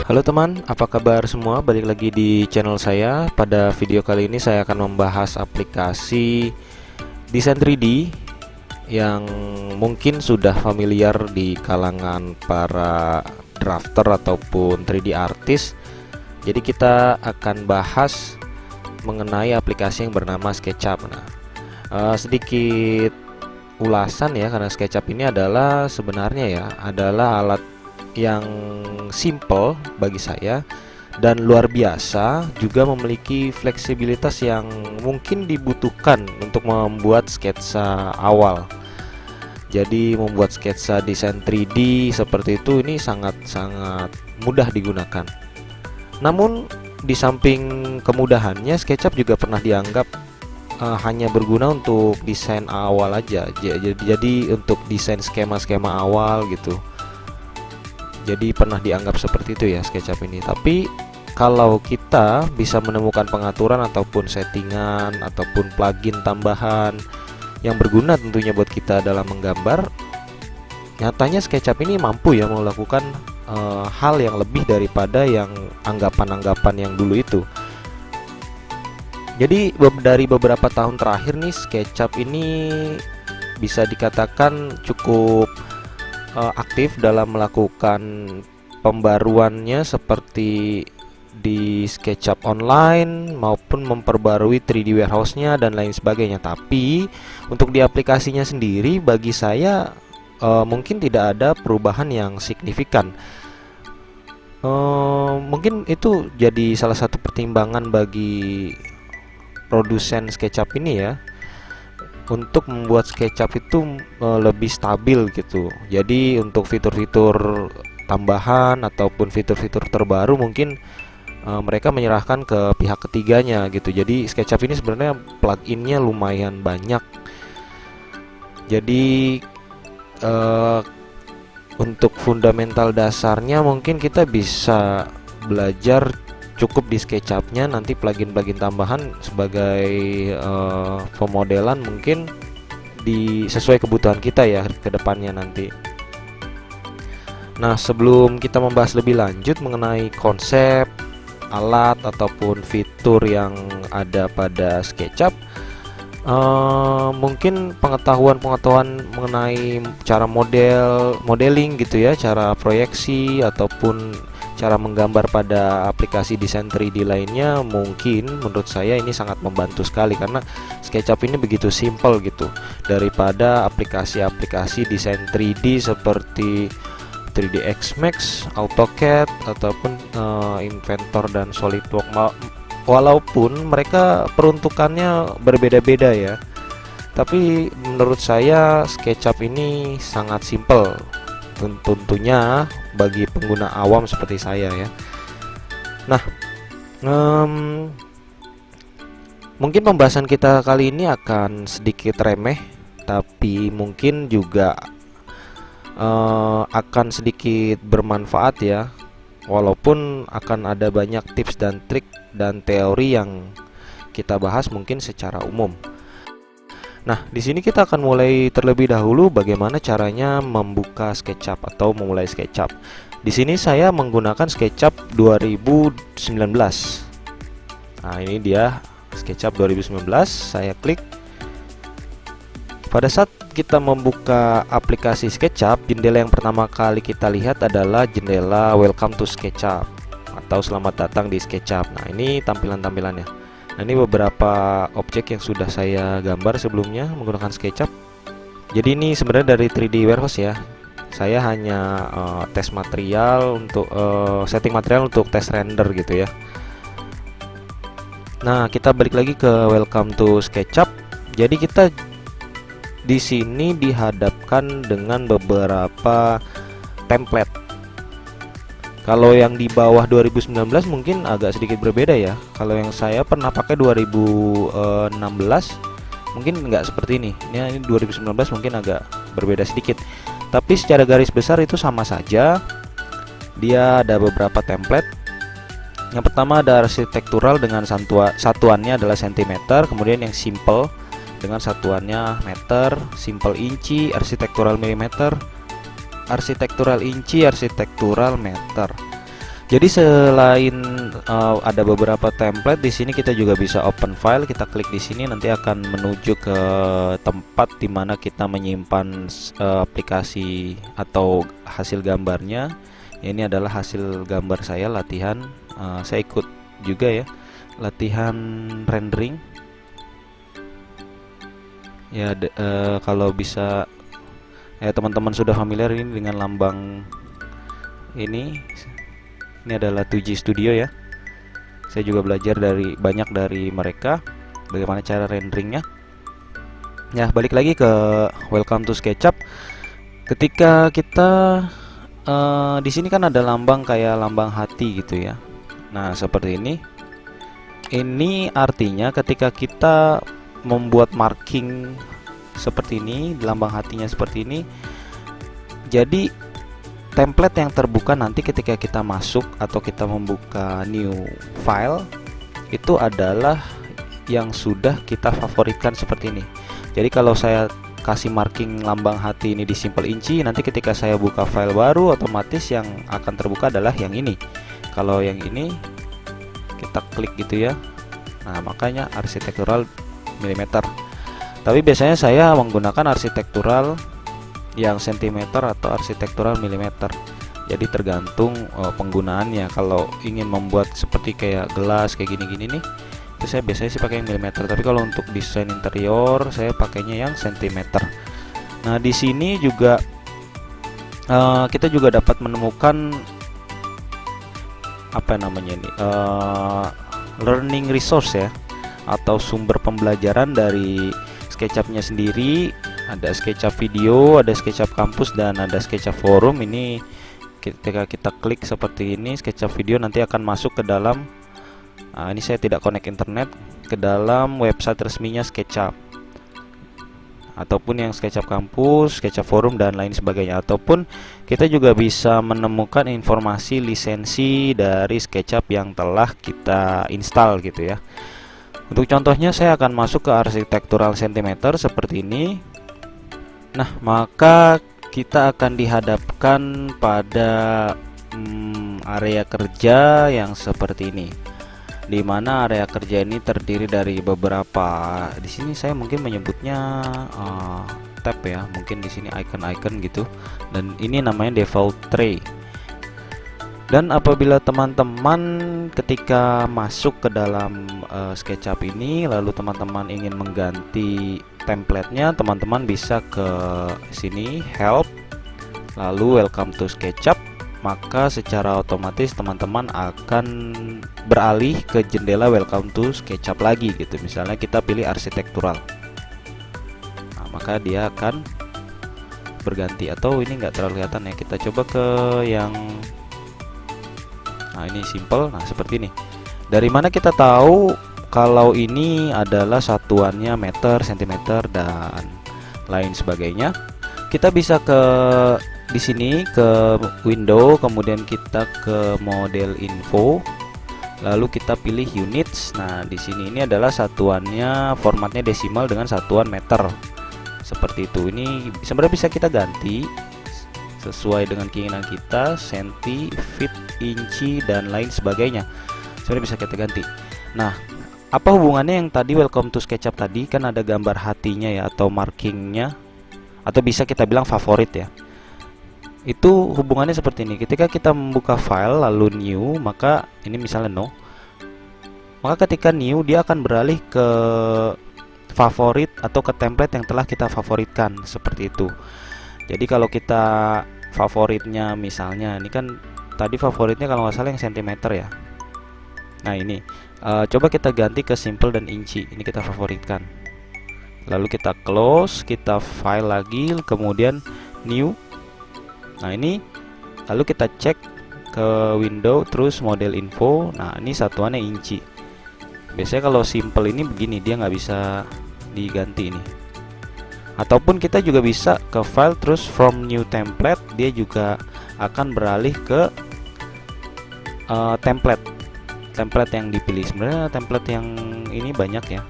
Halo teman, apa kabar semua? Balik lagi di channel saya. Pada video kali ini saya akan membahas aplikasi desain 3D yang mungkin sudah familiar di kalangan para drafter ataupun 3D artist. Jadi kita akan bahas mengenai aplikasi yang bernama SketchUp. Sedikit ulasan ya, karena SketchUp ini adalah sebenarnya ya adalah alat yang simple bagi saya dan luar biasa, juga memiliki fleksibilitas yang mungkin dibutuhkan untuk membuat sketsa awal. Jadi membuat sketsa desain 3D seperti itu ini sangat-sangat mudah digunakan. Namun di samping kemudahannya, SketchUp juga pernah dianggap hanya berguna untuk desain awal aja. Jadi untuk desain skema-skema awal gitu. Jadi pernah dianggap seperti itu ya SketchUp ini. Tapi kalau kita bisa menemukan pengaturan ataupun settingan ataupun plugin tambahan yang berguna tentunya buat kita dalam menggambar, nyatanya SketchUp ini mampu ya melakukan hal yang lebih daripada yang anggapan-anggapan yang dulu itu. Jadi dari beberapa tahun terakhir nih, SketchUp ini bisa dikatakan cukup aktif dalam melakukan pembaruannya seperti di SketchUp Online maupun memperbarui 3D Warehouse-nya dan lain sebagainya. Tapi untuk di aplikasinya sendiri bagi saya mungkin tidak ada perubahan yang signifikan. Mungkin itu jadi salah satu pertimbangan bagi produsen SketchUp ini ya, untuk membuat SketchUp itu lebih stabil gitu. Jadi untuk fitur-fitur tambahan ataupun fitur-fitur terbaru mungkin mereka menyerahkan ke pihak ketiganya gitu. Jadi SketchUp ini sebenarnya pluginnya lumayan banyak. Jadi untuk fundamental dasarnya mungkin kita bisa belajar cukup di SketchUp-nya. Nanti plugin-plugin tambahan sebagai pemodelan mungkin sesuai kebutuhan kita ya ke depannya nanti. Nah, sebelum kita membahas lebih lanjut mengenai konsep, alat ataupun fitur yang ada pada SketchUp, mungkin pengetahuan mengenai cara modeling gitu ya, cara proyeksi ataupun cara menggambar pada aplikasi desain 3D lainnya, mungkin menurut saya ini sangat membantu sekali karena SketchUp ini begitu simple gitu daripada aplikasi-aplikasi desain 3D seperti 3ds Max, AutoCAD ataupun Inventor dan SolidWorks. Walaupun mereka peruntukannya berbeda-beda ya, tapi menurut saya SketchUp ini sangat simple tentunya bagi pengguna awam seperti saya ya. Nah, mungkin pembahasan kita kali ini akan sedikit remeh, tapi mungkin juga akan sedikit bermanfaat ya. Walaupun akan ada banyak tips dan trik dan teori yang kita bahas mungkin secara umum. Nah, di sini kita akan mulai terlebih dahulu bagaimana caranya membuka SketchUp atau memulai SketchUp. Di sini saya menggunakan SketchUp 2019. Nah, ini dia SketchUp 2019. Saya klik. Pada saat kita membuka aplikasi SketchUp, jendela yang pertama kali kita lihat adalah jendela Welcome to SketchUp atau Selamat datang di SketchUp. Nah, ini tampilan-tampilannya. Nah, ini beberapa objek yang sudah saya gambar sebelumnya menggunakan SketchUp. Jadi ini sebenarnya dari 3D Warehouse ya. Saya hanya tes material untuk setting material untuk tes render gitu ya. Nah, kita balik lagi ke Welcome to SketchUp. Jadi kita di sini dihadapkan dengan beberapa template. Kalau yang di bawah 2019 mungkin agak sedikit berbeda ya. Kalau yang saya pernah pakai 2016 mungkin nggak seperti ini. Ini 2019 mungkin agak berbeda sedikit. Tapi secara garis besar itu sama saja. Dia ada beberapa template. Yang pertama ada arsitektural dengan satuannya adalah cm. Kemudian yang simple dengan satuannya meter, simple inci, arsitektural milimeter, arsitektural inci, arsitektural meter. Jadi selain ada beberapa template di sini, kita juga bisa open file. Kita klik di sini, nanti akan menuju ke tempat di mana kita menyimpan aplikasi atau hasil gambarnya. Ini adalah hasil gambar saya latihan. Saya ikut juga ya, latihan rendering. Ya, kalau bisa ya teman-teman sudah familiar ini dengan lambang ini. Ini adalah 2G Studio ya. Saya juga belajar banyak dari mereka bagaimana cara renderingnya. Ya, balik lagi ke Welcome to SketchUp. Ketika kita di sini kan ada lambang kayak lambang hati gitu ya. Nah, seperti ini. Ini artinya ketika kita membuat marking seperti ini, lambang hatinya seperti ini. Jadi template yang terbuka nanti ketika kita masuk atau kita membuka new file itu adalah yang sudah kita favoritkan seperti ini. Jadi kalau saya kasih marking lambang hati ini di Simple Inci, nanti ketika saya buka file baru otomatis yang akan terbuka adalah yang ini. Kalau yang ini kita klik gitu ya. Nah, makanya arsitektural milimeter. Tapi biasanya saya menggunakan arsitektural yang sentimeter atau arsitektural milimeter. Jadi tergantung penggunaannya. Kalau ingin membuat seperti kayak gelas kayak gini-gini nih, itu saya biasanya sih pakai yang milimeter. Tapi kalau untuk desain interior saya pakainya yang sentimeter. Nah, di sini juga kita juga dapat menemukan apa namanya ini, learning resource ya, atau sumber pembelajaran dari SketchUp-nya sendiri. Ada SketchUp video, ada SketchUp kampus, dan ada SketchUp forum. Ini ketika kita klik seperti ini SketchUp video, nanti akan masuk ke dalam ini saya tidak connect internet, ke dalam website resminya SketchUp, ataupun yang SketchUp kampus, SketchUp forum, dan lain sebagainya. Ataupun kita juga bisa menemukan informasi lisensi dari SketchUp yang telah kita install gitu ya. Untuk contohnya saya akan masuk ke arsitektural centimeter seperti ini. Nah, maka kita akan dihadapkan pada area kerja yang seperti ini, di mana area kerja ini terdiri dari beberapa, di sini saya mungkin menyebutnya tab ya, mungkin di sini icon-icon gitu, dan ini namanya default tray. Dan apabila teman-teman ketika masuk ke dalam SketchUp ini, lalu teman-teman ingin mengganti template-nya, teman-teman bisa ke sini help, lalu welcome to SketchUp. Maka secara otomatis teman-teman akan beralih ke jendela welcome to SketchUp lagi gitu. Misalnya kita pilih arsitektural, nah, maka dia akan berganti. Atau ini nggak terlalu kelihatan ya, kita coba ke yang ini simple. Nah, seperti ini. Dari mana kita tahu kalau ini adalah satuannya meter, sentimeter, dan lain sebagainya? Kita bisa ke di sini ke window, kemudian kita ke model info, lalu kita pilih units. Nah, di sini ini adalah satuannya, formatnya desimal dengan satuan meter. Seperti itu. Ini sebenarnya bisa kita ganti sesuai dengan keinginan kita, senti, feet, inci, dan lain sebagainya. Sebenarnya bisa kita ganti. Nah, apa hubungannya yang tadi welcome to SketchUp tadi? Kan ada gambar hatinya ya, atau markingnya, atau bisa kita bilang favorit ya. Itu hubungannya seperti ini. Ketika kita membuka file lalu new, maka ini misalnya no, maka ketika new dia akan beralih ke favorit atau ke template yang telah kita favoritkan, seperti itu. Jadi kalau kita favoritnya misalnya, ini kan tadi favoritnya kalau nggak salah yang sentimeter ya. Nah, ini coba kita ganti ke simple dan inci. Ini kita favoritkan. Lalu kita close, kita file lagi, kemudian new. Nah, ini lalu kita cek ke window, terus model info. Nah, ini satuannya inci. Biasanya kalau simple ini begini, dia nggak bisa diganti ini. Ataupun kita juga bisa ke file, terus from new template, dia juga akan beralih ke template yang dipilih. Sebenarnya template yang ini banyak ya,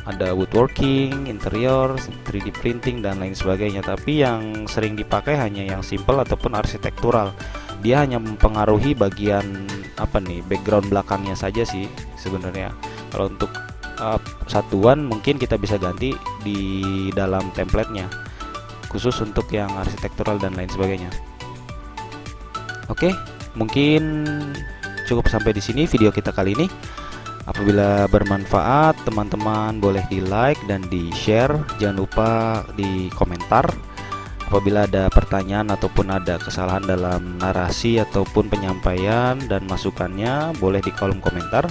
ada woodworking, interior, 3D printing, dan lain sebagainya. Tapi yang sering dipakai hanya yang simple ataupun arsitektural. Dia hanya mempengaruhi bagian apa nih, background belakangnya saja sih sebenarnya. Kalau untuk satuan mungkin kita bisa ganti di dalam templatenya, khusus untuk yang arsitektural dan lain sebagainya. Oke, mungkin cukup sampai di sini video kita kali ini. Apabila bermanfaat, teman-teman boleh di like dan di share. Jangan lupa di komentar. Apabila ada pertanyaan ataupun ada kesalahan dalam narasi ataupun penyampaian dan masukannya, boleh di kolom komentar.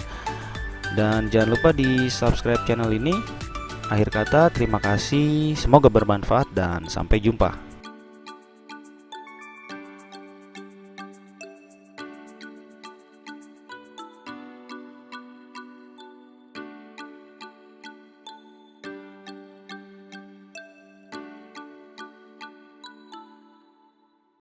Dan jangan lupa di subscribe channel ini. Akhir kata, terima kasih, semoga bermanfaat dan sampai jumpa.